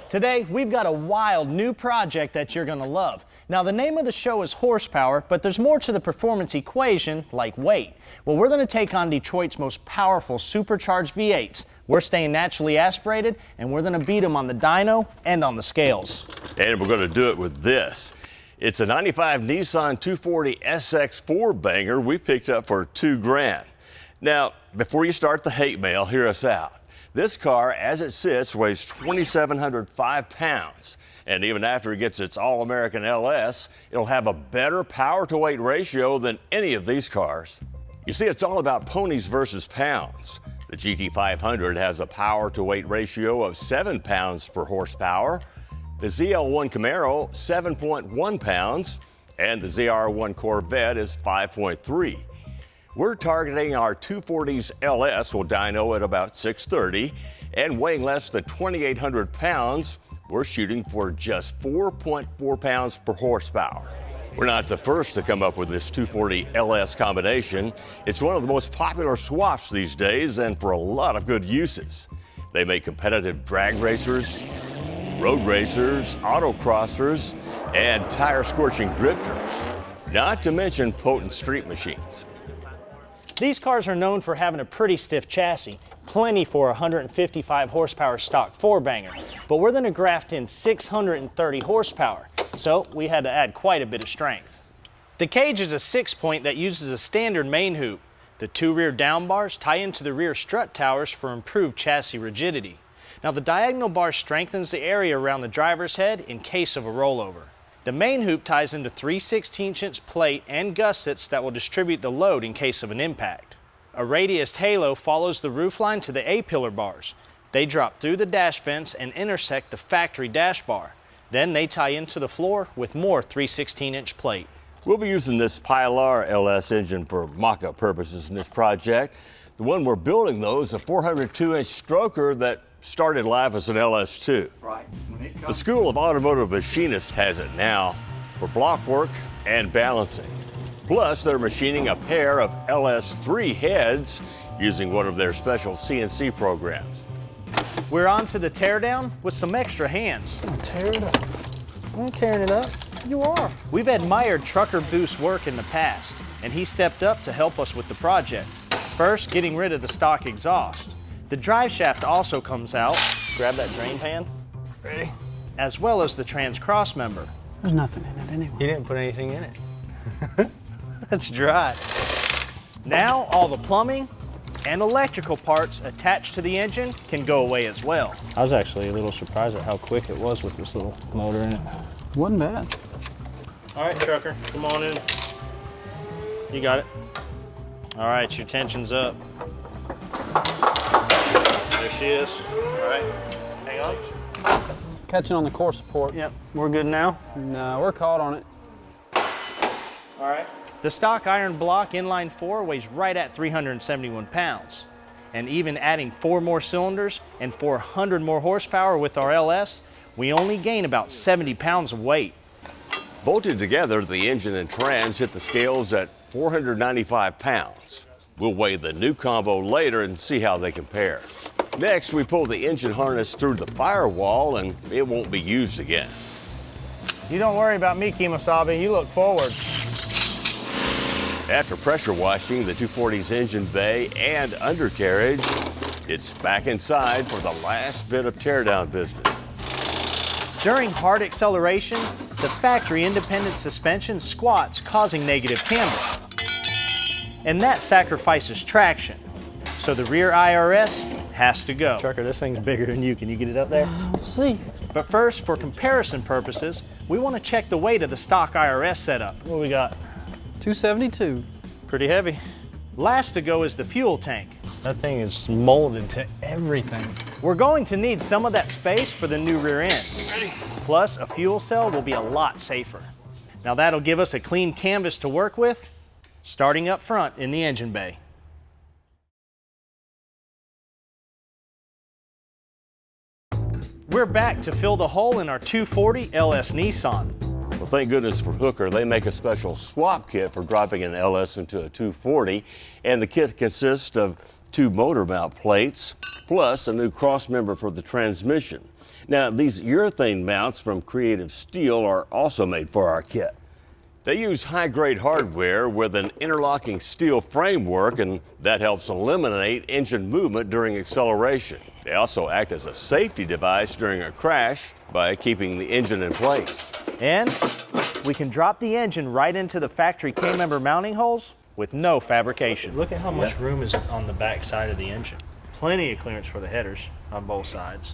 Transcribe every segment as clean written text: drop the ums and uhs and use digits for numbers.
Today, we've got a wild new project that you're going to love. Now, the name of the show is horsepower, but there's more to the performance equation, like weight. Well, we're going to take on Detroit's most powerful supercharged V8s. We're staying naturally aspirated, and we're going to beat them on the dyno and on the scales. And we're going to do it with this. It's a 95 Nissan 240 SX 4-banger we picked up for $2 grand. Now, before you start the hate mail, hear us out. This car, as it sits, weighs 2,705 pounds. And even after it gets its All-American LS, it'll have a better power-to-weight ratio than any of these cars. You see, it's all about ponies versus pounds. The GT500 has a power-to-weight ratio of 7 pounds per horsepower. The ZL1 Camaro, 7.1 pounds. And the ZR1 Corvette is 5.3. We're targeting our 240's LS will dyno at about 630, and weighing less than 2,800 pounds, we're shooting for just 4.4 pounds per horsepower. We're not the first to come up with this 240 LS combination. It's one of the most popular swaps these days and for a lot of good uses. They make competitive drag racers, road racers, autocrossers, and tire-scorching drifters, not to mention potent street machines. These cars are known for having a pretty stiff chassis, plenty for a 155 horsepower stock 4-banger, but we're going to graft in 630 horsepower, so we had to add quite a bit of strength. The cage is a 6-point that uses a standard main hoop. The 2 rear down bars tie into the rear strut towers for improved chassis rigidity. Now, the diagonal bar strengthens the area around the driver's head in case of a rollover. The main hoop ties into 3 16-inch plate and gussets that will distribute the load in case of an impact. A radiused halo follows the roofline to the A-pillar bars. They drop through the dash vents and intersect the factory dash bar. Then they tie into the floor with more 3 16-inch plate. We'll be using this Pilar LS engine for mock-up purposes in this project. The one we're building, though, is a 402-inch stroker that started life as an LS2. Right. The School of Automotive Machinists has it now for block work and balancing. Plus, they're machining a pair of LS3 heads using one of their special CNC programs. We're on to the teardown with some extra hands. Tear it up. I'm tearing it up. You are. We've admired Trucker Booth's work in the past, and he stepped up to help us with the project. First, getting rid of the stock exhaust. The drive shaft also comes out. Grab that drain pan. Ready? As well as the trans cross member. There's nothing in it anyway. You didn't put anything in it. That's dry. Now all the plumbing and electrical parts attached to the engine can go away as well. I was actually a little surprised at how quick it was with this little motor in it. Wasn't bad. All right, trucker, come on in. You got it. All right, your tension's up. There she is. All right, hang on. Catching on the core support. Yep, we're good now. No, we're caught on it. All right. The stock iron block inline 4 weighs right at 371 pounds. And even adding 4 more cylinders and 400 more horsepower with our LS, we only gain about 70 pounds of weight. Bolted together, the engine and trans hit the scales at 495 pounds. We'll weigh the new combo later and see how they compare. Next, we pull the engine harness through the firewall and it won't be used again. You don't worry about me, Kemosabe. You look forward. After pressure washing the 240's engine bay and undercarriage, it's back inside for the last bit of teardown business. During hard acceleration, the factory independent suspension squats, causing negative camber. And that sacrifices traction. So the rear IRS has to go. Trucker, this thing's bigger than you. Can you get it up there? We'll see. But first, for comparison purposes, we want to check the weight of the stock IRS setup. What we got? 272. Pretty heavy. Last to go is the fuel tank. That thing is molded to everything. We're going to need some of that space for the new rear end. Ready? Plus, a fuel cell will be a lot safer. Now that'll give us a clean canvas to work with, starting up front in the engine bay. We're back to fill the hole in our 240 LS Nissan. Well, thank goodness for Hooker. They make a special swap kit for dropping an LS into a 240, and the kit consists of 2 motor mount plates, plus a new cross member for the transmission. Now, these urethane mounts from Creative Steel are also made for our kit. They use high-grade hardware with an interlocking steel framework, and that helps eliminate engine movement during acceleration. They also act as a safety device during a crash by keeping the engine in place. And we can drop the engine right into the factory K-member mounting holes with no fabrication. Look at how much room is on the back side of the engine. Plenty of clearance for the headers on both sides.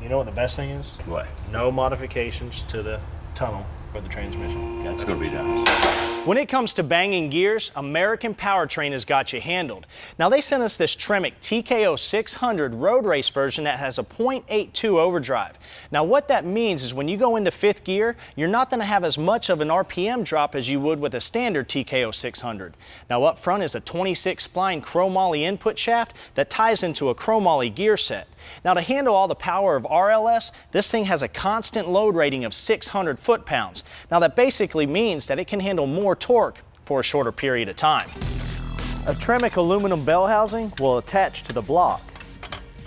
You know what the best thing is? What? No modifications to the tunnel for the transmission. That's going to be nice. When it comes to banging gears, American Powertrain has got you handled. Now they sent us this Tremec TKO 600 road race version that has a 0.82 overdrive. Now what that means is when you go into fifth gear, you're not going to have as much of an RPM drop as you would with a standard TKO 600. Now up front is a 26 spline chromoly input shaft that ties into a chromoly gear set. Now to handle all the power of RLS, this thing has a constant load rating of 600 foot-pounds. Now that basically means that it can handle more torque for a shorter period of time. A Tremec aluminum bell housing will attach to the block.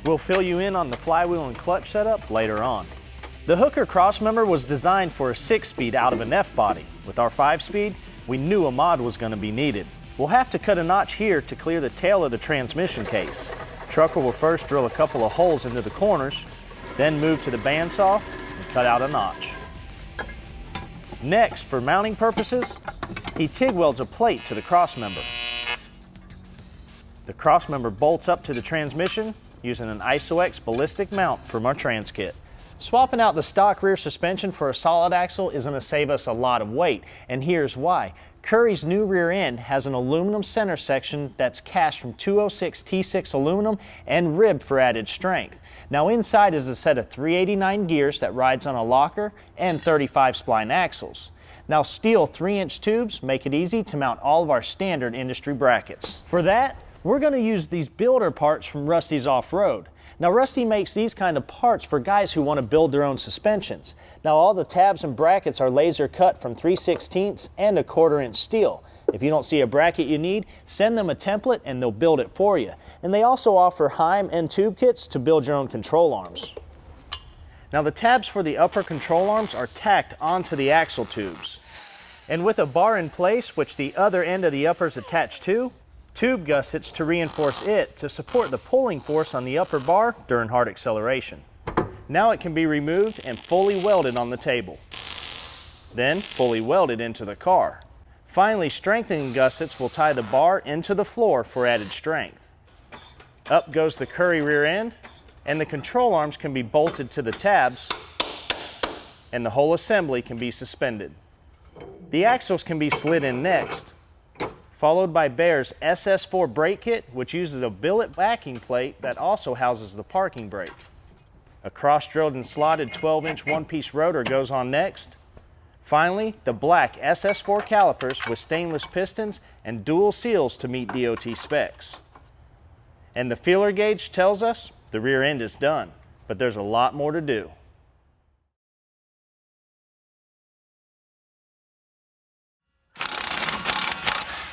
We'll fill you in on the flywheel and clutch setup later on. The Hooker crossmember was designed for a 6-speed out of an F-body. With our 5-speed, we knew a mod was going to be needed. We'll have to cut a notch here to clear the tail of the transmission case. Trucker will first drill a couple of holes into the corners, then move to the bandsaw and cut out a notch. Next, for mounting purposes, he TIG welds a plate to the crossmember. The crossmember bolts up to the transmission using an ISOX ballistic mount from our trans kit. Swapping out the stock rear suspension for a solid axle is going to save us a lot of weight, and here's why. Curry's new rear end has an aluminum center section that's cast from 206 T6 aluminum and ribbed for added strength. Now inside is a set of 389 gears that rides on a locker and 35 spline axles. Now steel 3-inch tubes make it easy to mount all of our standard industry brackets. For that, we're going to use these builder parts from Rusty's Off-Road. Now Rusty makes these kind of parts for guys who want to build their own suspensions. Now all the tabs and brackets are laser cut from 3/16 and a 1/4-inch steel. If you don't see a bracket you need, send them a template and they'll build it for you. And they also offer Heim and tube kits to build your own control arms. Now the tabs for the upper control arms are tacked onto the axle tubes. And with a bar in place, which the other end of the upper is attached to, tube gussets to reinforce it to support the pulling force on the upper bar during hard acceleration. Now it can be removed and fully welded on the table. Then fully welded into the car. Finally, strengthening gussets will tie the bar into the floor for added strength. Up goes the Curry rear end, and the control arms can be bolted to the tabs, and the whole assembly can be suspended. The axles can be slid in next, followed by Bear's SS4 brake kit, which uses a billet backing plate that also houses the parking brake. A cross-drilled and slotted 12-inch one-piece rotor goes on next. Finally, the black SS4 calipers with stainless pistons and dual seals to meet DOT specs. And the feeler gauge tells us the rear end is done, but there's a lot more to do.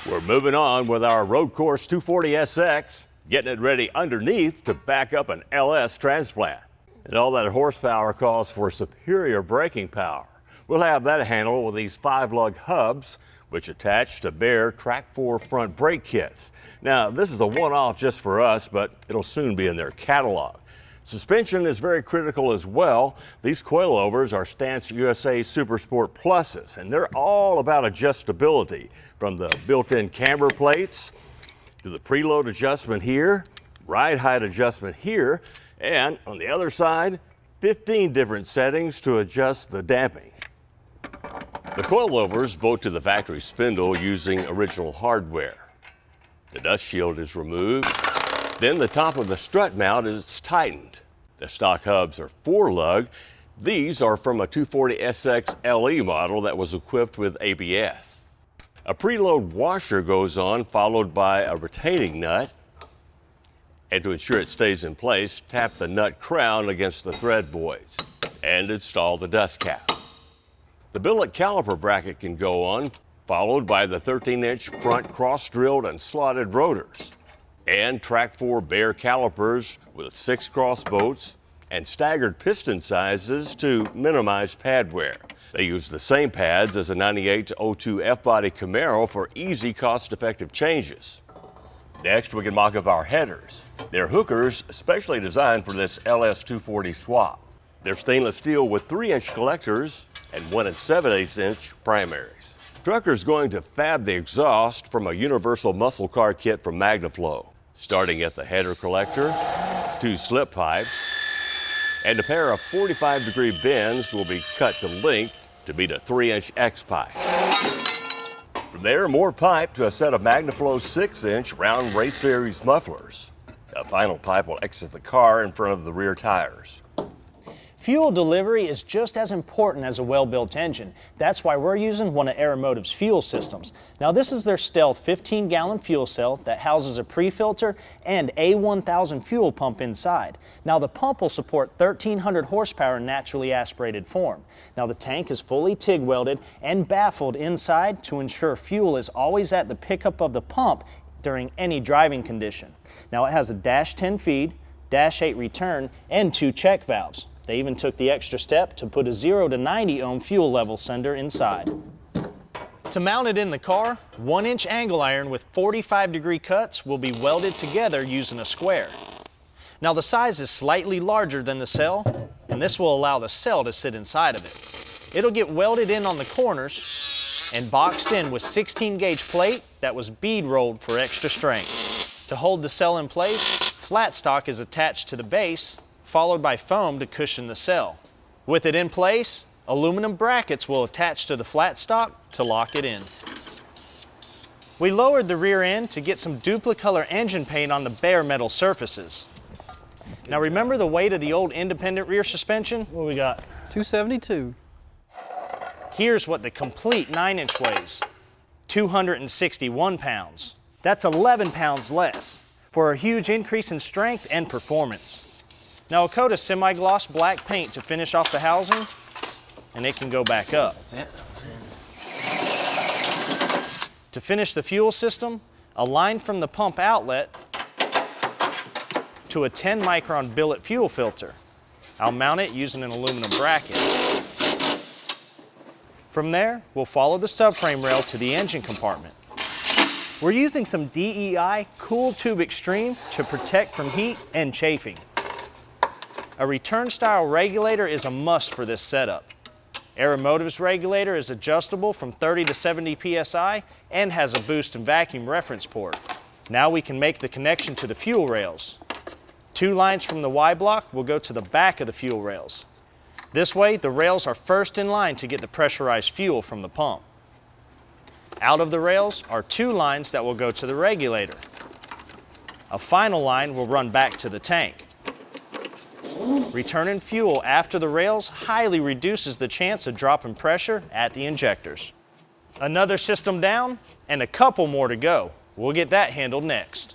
We're moving on with our Road Course 240SX, getting it ready underneath to back up an LS transplant. And all that horsepower calls for superior braking power. We'll have that handled with these 5-lug hubs, which attach to Bear Track 4 front brake kits. Now, this is a one-off just for us, but it'll soon be in their catalog. Suspension is very critical as well. These coilovers are Stance USA Super Sport Pluses, and they're all about adjustability, from the built-in camber plates to the preload adjustment here, ride height adjustment here, and on the other side, 15 different settings to adjust the damping. The coilovers bolt to the factory spindle using original hardware. The dust shield is removed. Then the top of the strut mount is tightened. The stock hubs are 4-lug. These are from a 240SX LE model that was equipped with ABS. A preload washer goes on, followed by a retaining nut. And to ensure it stays in place, tap the nut crown against the thread voids and install the dust cap. The billet caliper bracket can go on, followed by the 13-inch front cross-drilled and slotted rotors, and Track 4 Bear calipers with 6 cross bolts and staggered piston sizes to minimize pad wear. They use the same pads as a 98-02 F-body Camaro for easy, cost-effective changes. Next, we can mock up our headers. They're hookers specially designed for this LS240 swap. They're stainless steel with 3-inch collectors and 1 7/8-inch primaries. Trucker's going to fab the exhaust from a universal muscle car kit from MagnaFlow. Starting at the header collector, 2 slip pipes, and a pair of 45-degree bends will be cut to length to meet a 3-inch X pipe. From there, more pipe to a set of MagnaFlow 6-inch round race series mufflers. A final pipe will exit the car in front of the rear tires. Fuel delivery is just as important as a well-built engine. That's why we're using one of Aeromotive's fuel systems. Now this is their Stealth 15-gallon fuel cell that houses a pre-filter and A1000 fuel pump inside. Now the pump will support 1,300 horsepower in naturally aspirated form. Now the tank is fully TIG welded and baffled inside to ensure fuel is always at the pickup of the pump during any driving condition. Now it has a -10 feed, -8 return, and 2 check valves. They even took the extra step to put a 0 to 90 ohm fuel level sender inside. To mount it in the car, 1-inch angle iron with 45-degree cuts will be welded together using a square. Now the size is slightly larger than the cell, and this will allow the cell to sit inside of it. It'll get welded in on the corners and boxed in with 16-gauge plate that was bead rolled for extra strength. To hold the cell in place, flat stock is attached to the base, followed by foam to cushion the cell. With it in place, aluminum brackets will attach to the flat stock to lock it in. We lowered the rear end to get some duplicolor engine paint on the bare metal surfaces. Now remember the weight of the old independent rear suspension? What we got? 272. Here's what the complete 9-inch weighs. 261 pounds. That's 11 pounds less for a huge increase in strength and performance. Now I'll coat a semi-gloss black paint to finish off the housing, and it can go back up. That's it. To finish the fuel system, a line from the pump outlet to a 10-micron billet fuel filter. I'll mount it using an aluminum bracket. From there, we'll follow the subframe rail to the engine compartment. We're using some DEI Cool Tube Extreme to protect from heat and chafing. A return style regulator is a must for this setup. Aeromotive's regulator is adjustable from 30 to 70 psi and has a boost and vacuum reference port. Now we can make the connection to the fuel rails. 2 lines from the Y block will go to the back of the fuel rails. This way, the rails are first in line to get the pressurized fuel from the pump. Out of the rails are 2 lines that will go to the regulator. A final line will run back to the tank. Returning fuel after the rails highly reduces the chance of dropping pressure at the injectors. Another system down and a couple more to go. We'll get that handled next.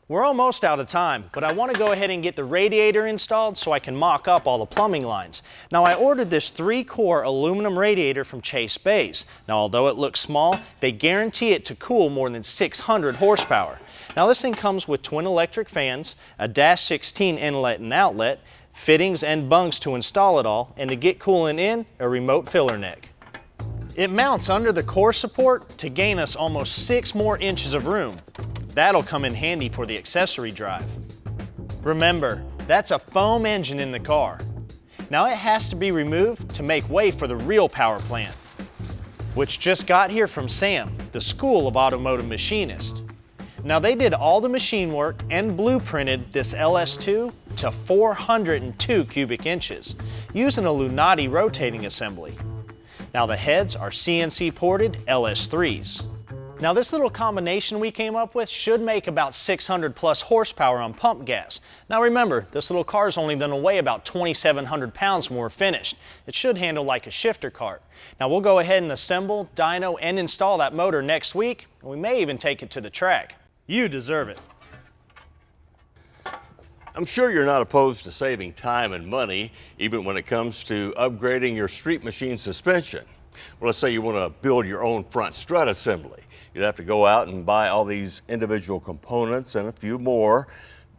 We're almost out of time, but I want to go ahead and get the radiator installed so I can mock up all the plumbing lines. Now I ordered this 3-core aluminum radiator from Chase Bays. Now although it looks small, they guarantee it to cool more than 600 horsepower. Now this thing comes with twin electric fans, a -16 inlet and outlet, fittings and bungs to install it all, and to get cooling in, a remote filler neck. It mounts under the core support to gain us almost 6 more inches of room. That'll come in handy for the accessory drive. Remember, that's a foam engine in the car. Now it has to be removed to make way for the real power plant, which just got here from SAM, the School of Automotive Machinists. Now they did all the machine work and blueprinted this LS2 to 402 cubic inches using a Lunati rotating assembly. Now the heads are CNC ported LS3s. Now this little combination we came up with should make about 600 plus horsepower on pump gas. Now remember, this little car is only going to weigh about 2,700 pounds when we're finished. It should handle like a shifter cart. Now we'll go ahead and assemble, dyno, and install that motor next week, and we may even take it to the track. You deserve it. I'm sure you're not opposed to saving time and money, even when it comes to upgrading your street machine suspension. Well, let's say you want to build your own front strut assembly. You'd have to go out and buy all these individual components and a few more,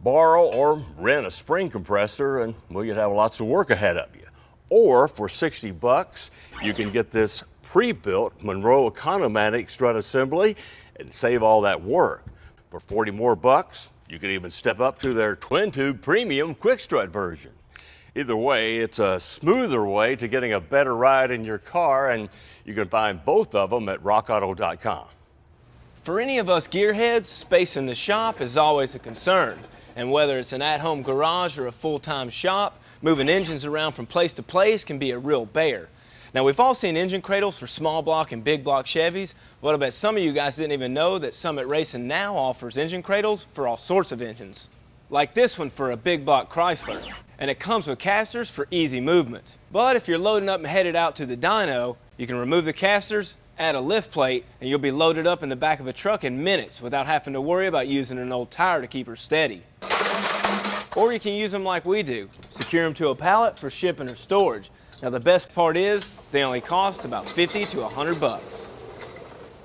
borrow or rent a spring compressor, and well, you'd have lots of work ahead of you. Or for 60 bucks, you can get this pre-built Monroe Economatic strut assembly and save all that work. For 40 more bucks, you can even step up to their twin tube premium quick strut version. Either way, it's a smoother way to getting a better ride in your car, and you can find both of them at rockauto.com. For any of us gearheads, space in the shop is always a concern. And whether it's an at-home garage or a full-time shop, moving engines around from place to place can be a real bear. Now, we've all seen engine cradles for small block and big block Chevys, but I bet some of you guys didn't even know that Summit Racing now offers engine cradles for all sorts of engines. Like this one for a big block Chrysler. And it comes with casters for easy movement. But if you're loading up and headed out to the dyno, you can remove the casters, add a lift plate, and you'll be loaded up in the back of a truck in minutes without having to worry about using an old tire to keep her steady. Or you can use them like we do, secure them to a pallet for shipping or storage. Now the best part is, they only cost about 50 to 100 bucks.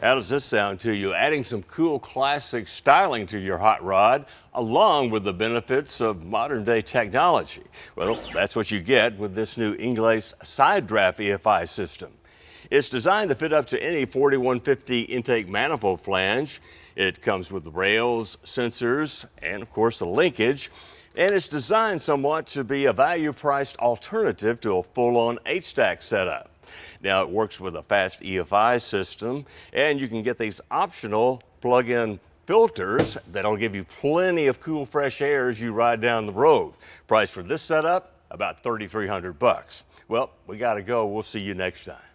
How does this sound to you? Adding some cool classic styling to your hot rod, along with the benefits of modern day technology. Well, that's what you get with this new Ingles side draft EFI system. It's designed to fit up to any 4150 intake manifold flange. It comes with the rails, sensors, and of course the linkage. And it's designed somewhat to be a value-priced alternative to a full-on H-stack setup. Now, it works with a fast EFI system, and you can get these optional plug-in filters that'll give you plenty of cool, fresh air as you ride down the road. Price for this setup, about $3,300 bucks. Well, we gotta go. We'll see you next time.